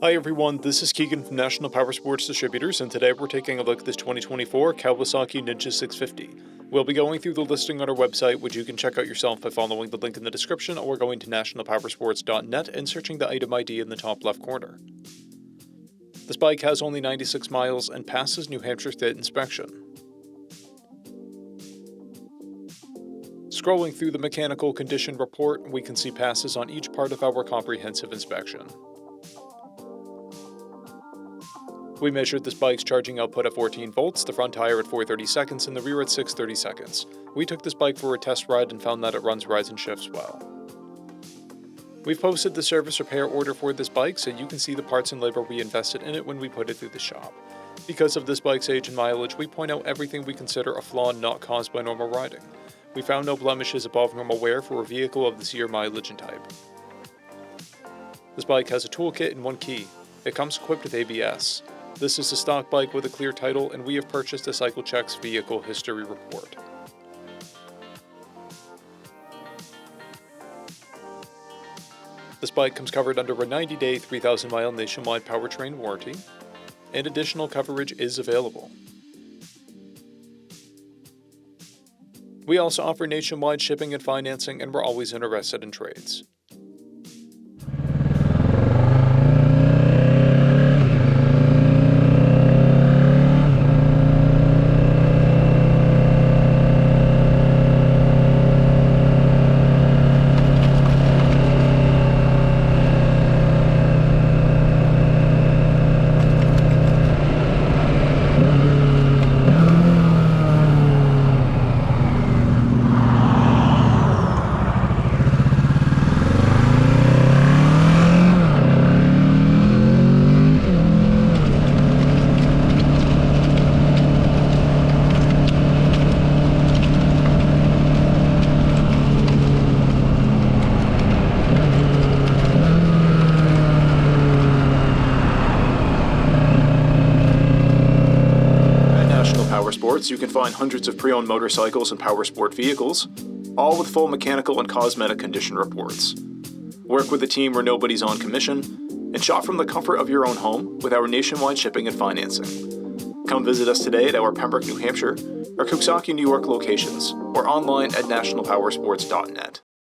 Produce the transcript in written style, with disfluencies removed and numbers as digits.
Hi everyone, this is Keegan from National Powersports Distributors, and today we're taking a look at this 2024 Kawasaki EX650. We'll be going through the listing on our website, which you can check out yourself by following the link in the description or going to nationalpowersports.net and searching the item ID in the top left corner. This bike has only 96 miles and passes New Hampshire State inspection. Scrolling through the mechanical condition report, we can see passes on each part of our comprehensive inspection. We measured this bike's charging output at 14 volts, the front tire at 430 seconds, and the rear at 630 seconds. We took this bike for a test ride and found that it runs, rides, and shifts well. We've posted the service repair order for this bike so you can see the parts and labor we invested in it when we put it through the shop. Because of this bike's age and mileage, we point out everything we consider a flaw not caused by normal riding. We found no blemishes above normal wear for a vehicle of this year mileage and type. This bike has a toolkit and one key. It comes equipped with ABS. This is a stock bike with a clear title, and we have purchased a CycleCheck's vehicle history report. This bike comes covered under a 90-day, 3,000-mile nationwide powertrain warranty, and additional coverage is available. We also offer nationwide shipping and financing, and we're always interested in trades. Powersports, you can find hundreds of pre-owned motorcycles and powersport vehicles, all with full mechanical and cosmetic condition reports. Work with a team where nobody's on commission, and shop from the comfort of your own home with our nationwide shipping and financing. Come visit us today at our Pembroke, New Hampshire, or KAWASAKI, New York locations, or online at nationalpowersports.net.